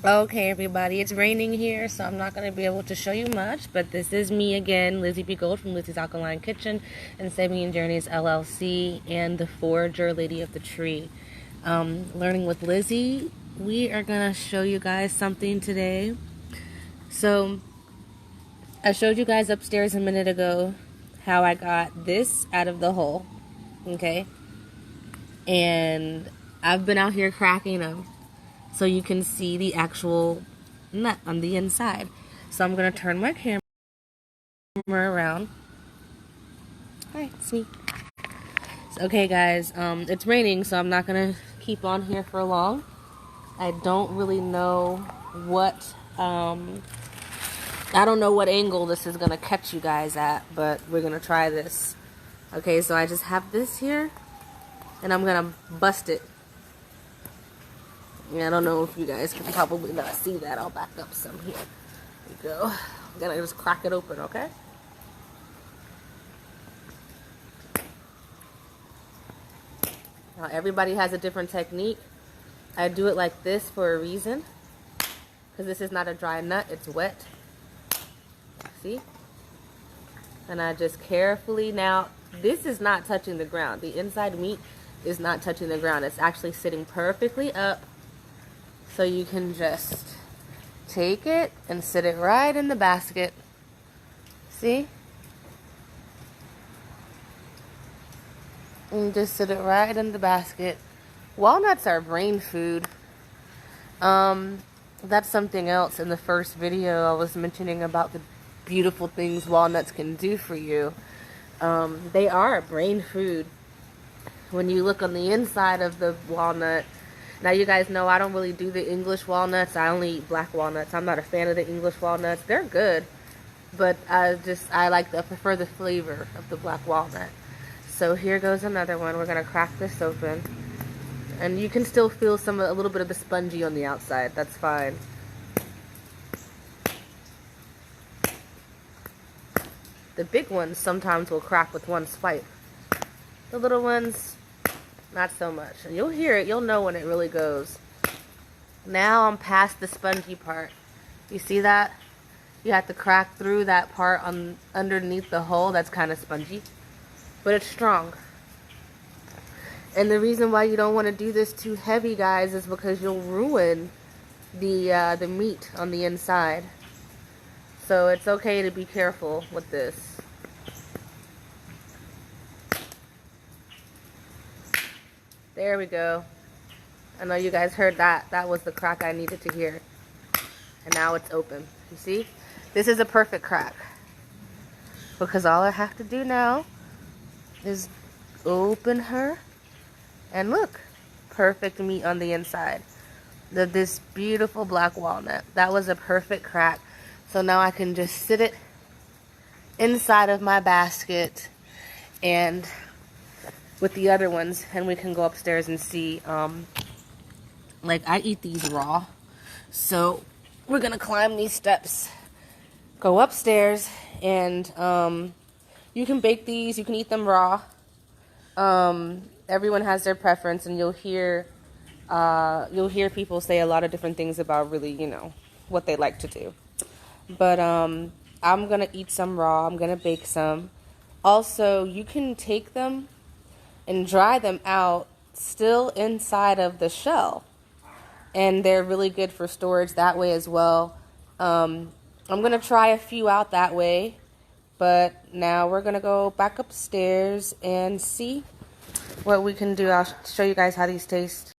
Okay, everybody, it's raining here, so I'm not going to be able to show you much, but this is me again, Lizzie B. Gold from Lizzie's Alkaline Kitchen and Sabian Journeys LLC and the Forager Lady of the Tree. Learning with Lizzie, we are going to show you guys something today. So, I showed you guys upstairs a minute ago how I got this out of the hole, okay? And I've been out here cracking them, so you can see the actual nut on the inside. So I'm going to turn my camera around. Hi, it's me. Okay, guys, it's raining, so I'm not going to keep on here for long. I don't really know what, I don't know what angle this is going to catch you guys at, but we're going to try this. Okay, so I just have this here, and I'm going to bust it. I don't know if you guys can probably not see that. I'll back up some here. There you go. I'm gonna just crack it open, okay? Now, everybody has a different technique. I do it like this for a reason. Because this is not a dry nut, it's wet. See? And I just carefully, now, this is not touching the ground. The inside meat is not touching the ground. It's actually sitting perfectly up. So you can just take it and sit it right in the basket. See? And just sit it right in the basket. Walnuts are brain food. That's something else. In the first video, I was mentioning about the beautiful things walnuts can do for you. They are brain food. When you look on the inside of the walnut, now you guys know I don't really do the English walnuts. I only eat black walnuts. I'm not a fan of the English walnuts. They're good, but I prefer the flavor of the black walnut. So here goes another one. We're gonna crack this open, and you can still feel a little bit of the spongy on the outside. That's fine. The big ones sometimes will crack with one swipe. The little ones, not so much. And you'll hear it. You'll know when it really goes. Now I'm past the spongy part. You see that? You have to crack through that part underneath the hole. That's kind of spongy. But it's strong. And the reason why you don't want to do this too heavy, guys, is because you'll ruin the meat on the inside. So it's okay to be careful with this. There we go. I know you guys heard that. That was the crack I needed to hear. And now it's open. You see? This is a perfect crack. Because all I have to do now is open her. And look. Perfect meat on the inside. This beautiful black walnut. That was a perfect crack. So now I can just sit it inside of my basket and with the other ones, and we can go upstairs and see. Like, I eat these raw, so we're gonna climb these steps, go upstairs, and you can bake these, you can eat them raw. Everyone has their preference, and you'll hear people say a lot of different things about really, you know, what they like to do. But I'm gonna eat some raw. I'm gonna bake some. Also, you can take them and dry them out still inside of the shell, and they're really good for storage that way as well. I'm gonna try a few out that way, but now we're gonna go back upstairs and see what we can do. I'll show you guys how these taste.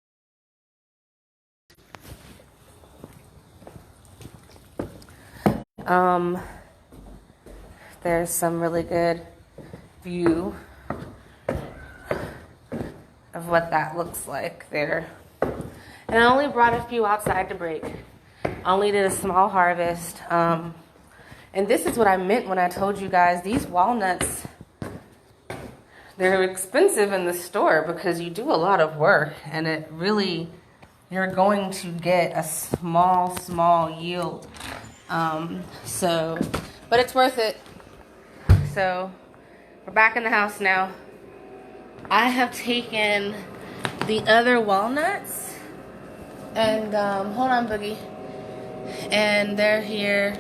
There's some really good view of what that looks like there. And I only brought a few outside to break. I only did a small harvest. And this is what I meant when I told you guys these walnuts, they're expensive in the store because you do a lot of work, and it really, you're going to get a small yield. But it's worth it. So we're back in the house now. I have taken the other walnuts and hold on, Boogie. And they're here.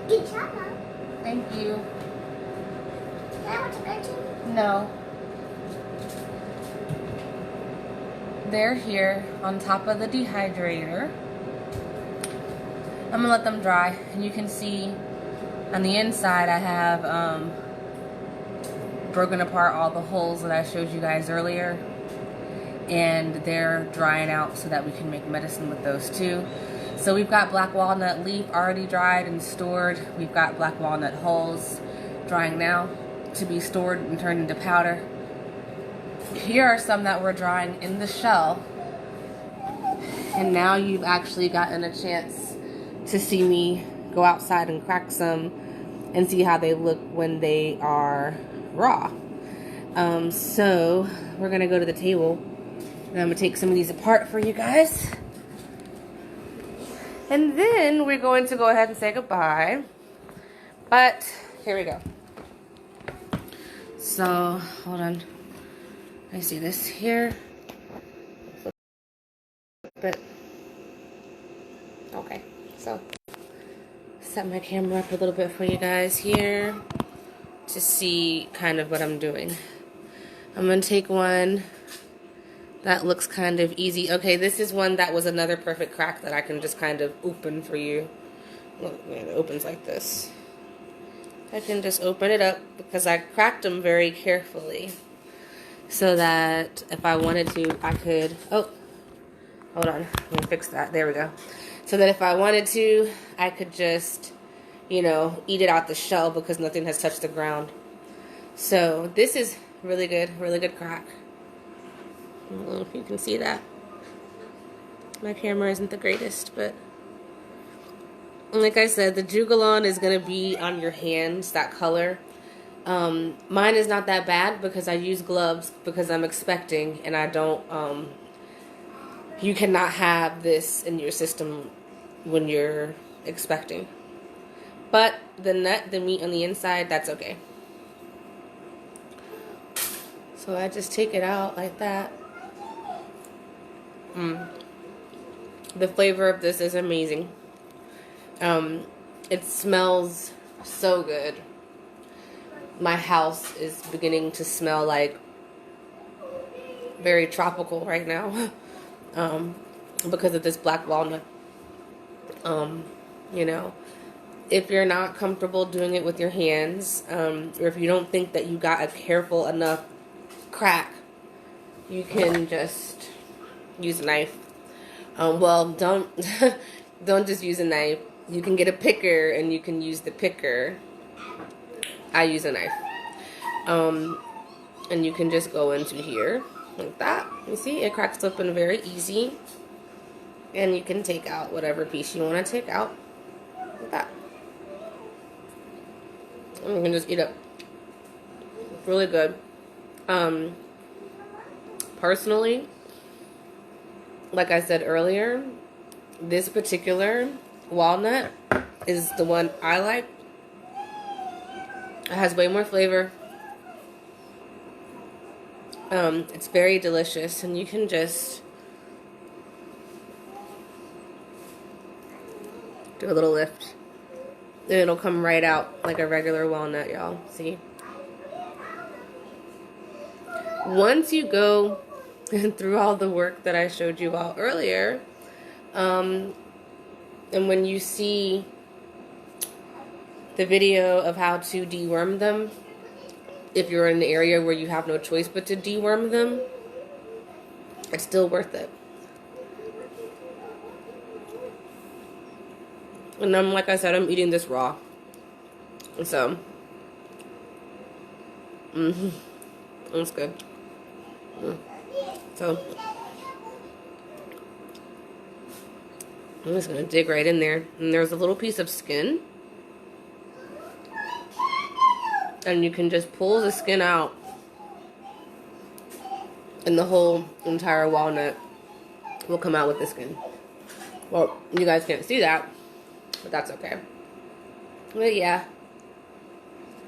Good job, Mom. Thank you. Can I watch a cartoon? No. They're here on top of the dehydrator. I'm gonna let them dry, and you can see on the inside I have broken apart all the holes that I showed you guys earlier, and they're drying out so that we can make medicine with those too. So we've got black walnut leaf already dried and stored. We've got black walnut hulls drying now to be stored and turned into powder. Here are some that were drying in the shell, and now you've actually gotten a chance to see me go outside and crack some and see how they look when they are raw. So we're gonna go to the table and I'm gonna take some of these apart for you guys, and then we're going to go ahead and say goodbye. But here we go. So hold on, I see this here. But okay, so set my camera up a little bit for you guys here to see kind of what I'm doing. I'm gonna take one that looks kind of easy. Okay, this is one that was another perfect crack that I can just kind of open for you. Look, it opens like this. I can just open it up because I cracked them very carefully so that if I wanted to, I could, oh, hold on, let me fix that, there we go. So that if I wanted to, I could just, you know, eat it out the shell because nothing has touched the ground. So this is really good crack. I don't know if you can see that. My camera isn't the greatest, but like I said, the Jugalon is going to be on your hands, that color. Mine is not that bad because I use gloves because I'm expecting, and I don't, you cannot have this in your system when you're expecting. But the meat on the inside, that's okay. So I just take it out like that. The flavor of this is amazing. It smells so good. My house is beginning to smell like very tropical right now because of this black walnut. You know, if you're not comfortable doing it with your hands, or if you don't think that you got a careful enough crack, you can just use a knife. Well, don't don't just use a knife. You can get a picker and you can use the picker. I use a knife. And you can just go into here like that. You see, it cracks open very easy. And you can take out whatever piece you want to take out like that. And you can just eat it. It's really good. Personally, like I said earlier, this particular walnut is the one I like. It has way more flavor. It's very delicious, and you can just do a little lift, and it'll come right out like a regular walnut, y'all. See? Once you go through all the work that I showed you all earlier, and when you see the video of how to deworm them, if you're in an area where you have no choice but to deworm them, it's still worth it. And like I said, I'm eating this raw. So, it's good. So, I'm just going to dig right in there. And there's a little piece of skin. And you can just pull the skin out. And the whole entire walnut will come out with the skin. Well, you guys can't see that, but that's okay. But yeah.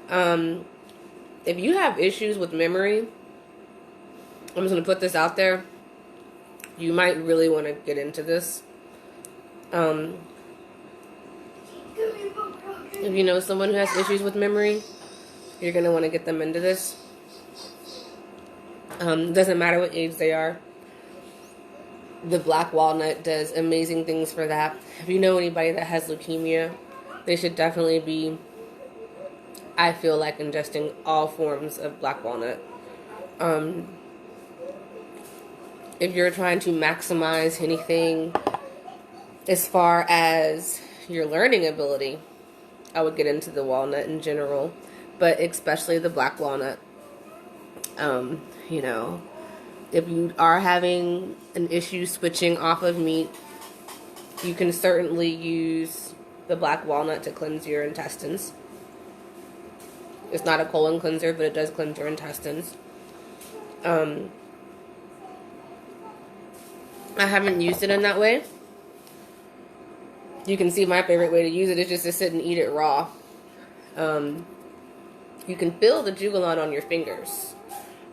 If you have issues with memory, I'm just going to put this out there. you might really want to get into this. If you know someone who has issues with memory, you're going to want to get them into this. Doesn't matter what age they are. The black walnut does amazing things for that. If you know anybody that has leukemia, they should definitely be, I feel like, ingesting all forms of black walnut. If you're trying to maximize anything as far as your learning ability, I would get into the walnut in general, but especially the black walnut. You know, if you are having an issue switching off of meat, you can certainly use the black walnut to cleanse your intestines. It's not a colon cleanser, but it does cleanse your intestines. I haven't used it in that way. You can see my favorite way to use it is just to sit and eat it raw. You can feel the jugolan on your fingers.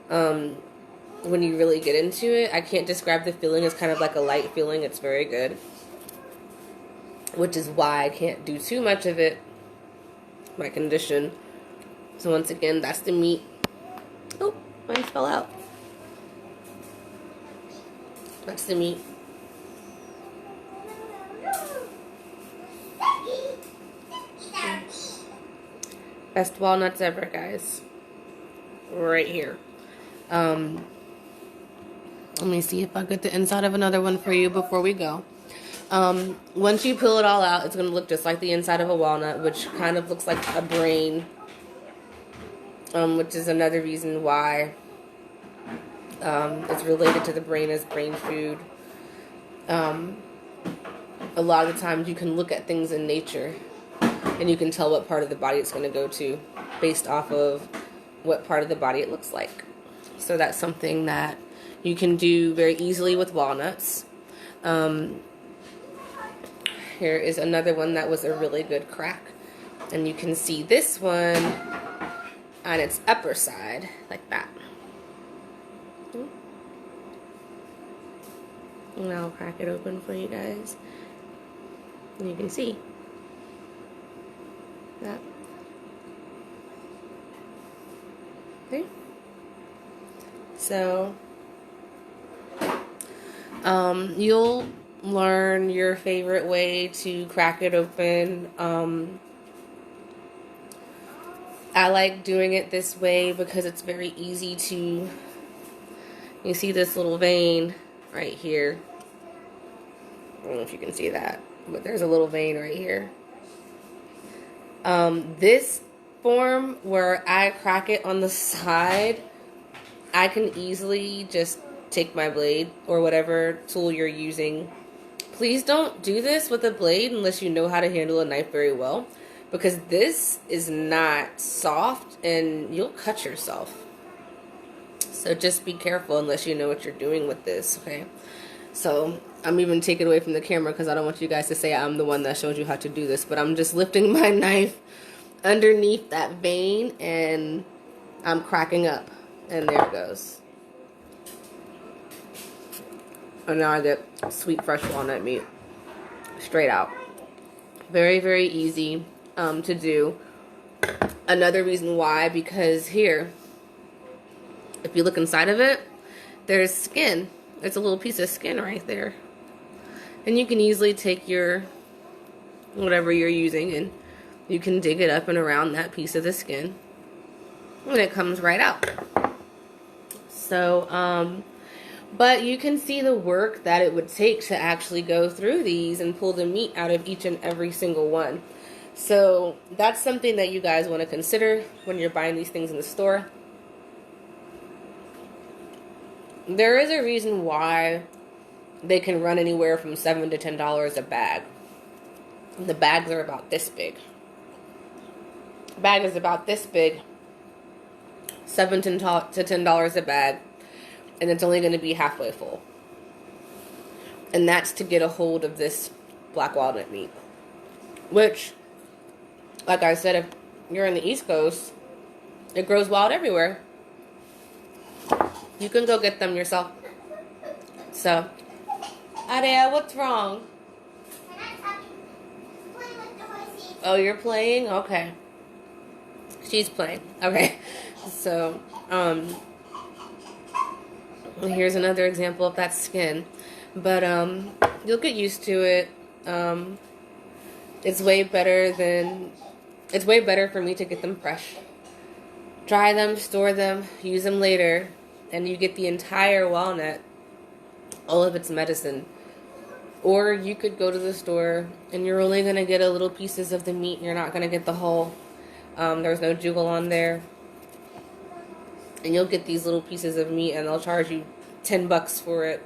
When you really get into it, I can't describe the feeling. It's kind of like a light feeling. It's very good. Which is why I can't do too much of it. My condition. So once again, that's the meat. Oh, mine fell out. That's the meat. Best walnuts ever, guys. Right here. Let me see if I get the inside of another one for you before we go. Once you peel it all out, it's going to look just like the inside of a walnut, which kind of looks like a brain, which is another reason why it's related to the brain as brain food. A lot of the times you can look at things in nature and you can tell what part of the body it's going to go to based off of what part of the body it looks like. So that's something that you can do very easily with walnuts. Here is another one that was a really good crack. And you can see this one on its upper side, like that. And I'll crack it open for you guys. And you can see that. Okay. So, you'll learn your favorite way to crack it open. I like doing it this way because it's very easy to, you see this little vein right here. I don't know if you can see that, but there's a little vein right here. This form where I crack it on the side, I can easily just take my blade or whatever tool you're using. Please don't do this with a blade unless you know how to handle a knife very well, because this is not soft and you'll cut yourself. So just be careful unless you know what you're doing with this, okay? So I'm even taking away from the camera because I don't want you guys to say I'm the one that showed you how to do this, but I'm just lifting my knife underneath that vein and I'm cracking up, and there it goes. And now I get sweet fresh walnut meat straight out. Very, very easy to do. Another reason why, because here, if you look inside of it, there's skin. It's a little piece of skin right there. And you can easily take your, whatever you're using, and you can dig it up and around that piece of the skin. And it comes right out. So, but you can see the work that it would take to actually go through these and pull the meat out of each and every single one. So that's something that you guys want to consider when you're buying these things in the store. There is a reason why they can run anywhere from $7 to $10 a bag. The bags are about this big. The bag is about this big. $7 to $10 a bag. And it's only going to be halfway full. And that's to get a hold of this black walnut meat. Which, like I said, if you're in the East Coast, it grows wild everywhere. You can go get them yourself. So, Aria, what's wrong? Playing with the horses. Oh, you're playing? Okay. She's playing. Okay. So, here's another example of that skin. But, you'll get used to it. It's way better for me to get them fresh. Dry them, store them, use them later, and you get the entire walnut, all of its medicine. Or you could go to the store and you're only going to get a little pieces of the meat. You're not going to get the whole. There's no juggle on there. And you'll get these little pieces of meat and they'll charge you $10 for it.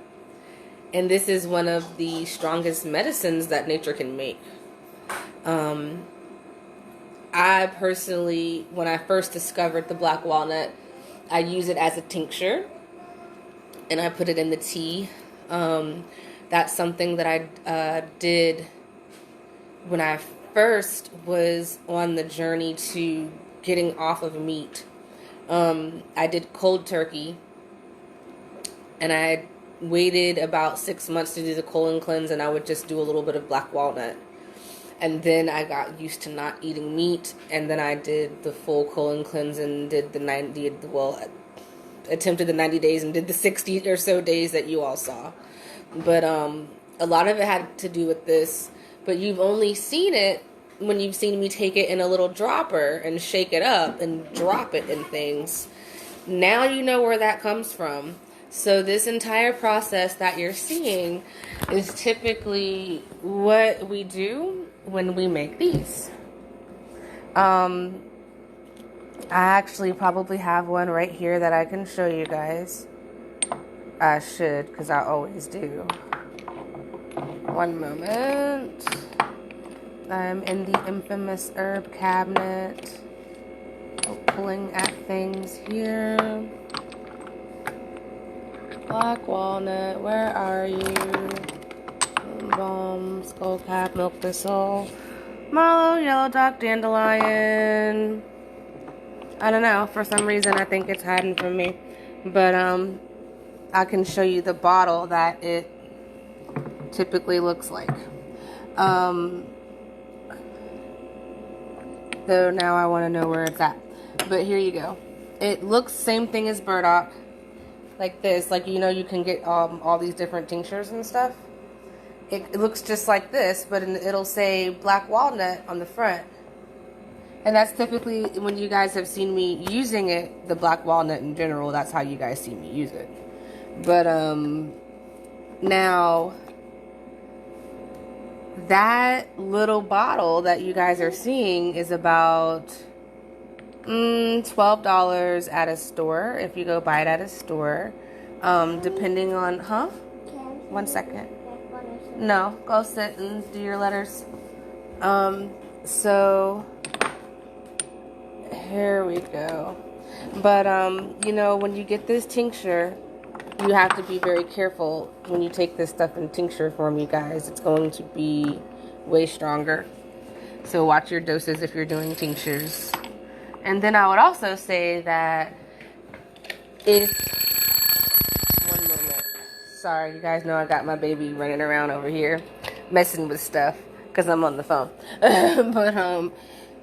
And this is one of the strongest medicines that nature can make. I personally, when I first discovered the black walnut, I use it as a tincture. And I put it in the tea. That's something that I did when I first was on the journey to getting off of meat. I did cold turkey, and I waited about 6 months to do the colon cleanse, and I would just do a little bit of black walnut. And then I got used to not eating meat, and then I did the full colon cleanse and did attempted the 90 days and did the 60 or so days that you all saw. But a lot of it had to do with this, but you've only seen it when you've seen me take it in a little dropper and shake it up and drop it in things. Now you know where that comes from. So this entire process that you're seeing is typically what we do when we make these. I actually probably have one right here that I can show you guys. I should, because I always do. One moment. I'm in the infamous herb cabinet. Pulling at things here. Black walnut, where are you? Balm, skullcap, milk thistle, mallow, yellow dock, dandelion. I don't know, for some reason I think it's hiding from me. But I can show you the bottle that it typically looks like. So now I want to know where it's at. But here you go. It looks same thing as burdock. Like this. Like, you know, you can get all these different tinctures and stuff. It looks just like this, but it'll say black walnut on the front. And that's typically when you guys have seen me using it, the black walnut in general, that's how you guys see me use it. But now that little bottle that you guys are seeing is about $12 at a store if you go buy it at a store. Depending on, huh? 1 second. No, go sit and do your letters. So here we go. But you know, when you get this tincture, you have to be very careful when you take this stuff in tincture form, you guys. It's going to be way stronger. So watch your doses if you're doing tinctures. And then I would also say that if... One moment. Sorry, you guys know I got my baby running around over here messing with stuff because I'm on the phone. But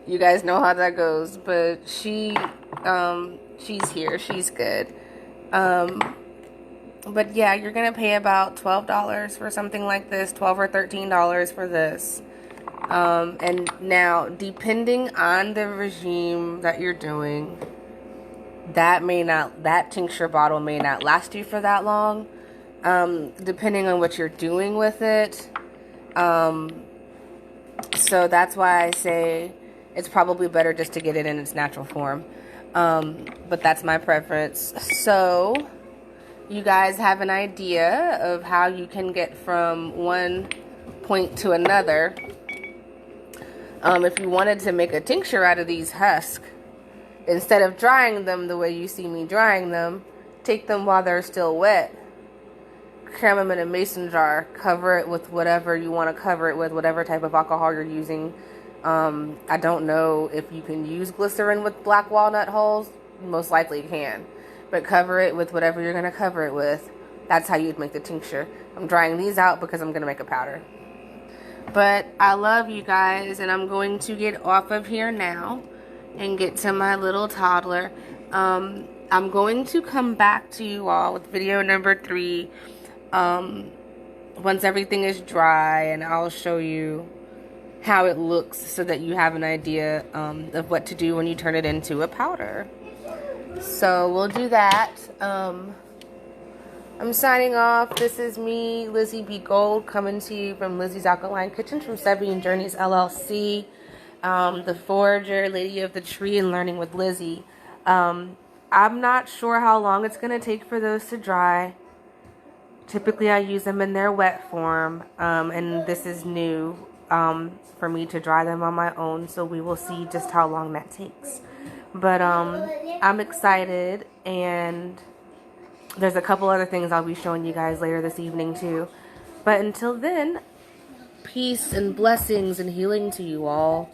you guys know how that goes. But she's here. She's good. But yeah, you're going to pay about $12 for something like this, $12 or $13 for this. And now, depending on the regime that you're doing, that tincture bottle may not last you for that long, depending on what you're doing with it. So that's why I say it's probably better just to get it in its natural form. But that's my preference. So you guys have an idea of how you can get from one point to another. If you wanted to make a tincture out of these husks, instead of drying them the way you see me drying them, take them while they're still wet, cram them in a mason jar, cover it with whatever you want to cover it with, whatever type of alcohol you're using. I don't know if you can use glycerin with black walnut hulls. Most likely you can. But cover it with whatever you're going to cover it with. That's how you'd make the tincture. I'm drying these out because I'm going to make a powder. But I love you guys, and I'm going to get off of here now and get to my little toddler. I'm going to come back to you all with video number 3 once everything is dry, and I'll show you how it looks so that you have an idea of what to do when you turn it into a powder. So we'll do that. I'm signing off. This is me, Lizzie B. Gold, coming to you from Lizzie's Alkaline Kitchen from Sebian Journeys LLC, the forager, lady of the tree, and learning with Lizzie. I'm not sure how long it's going to take for those to dry. Typically I use them in their wet form, and this is new for me to dry them on my own, so we will see just how long that takes. But I'm excited, and there's a couple other things I'll be showing you guys later this evening too. But until then, peace and blessings and healing to you all.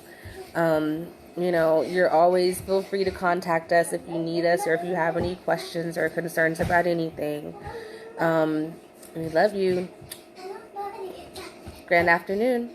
You know, you're always, feel free to contact us if you need us or if you have any questions or concerns about anything. We love you. Grand afternoon.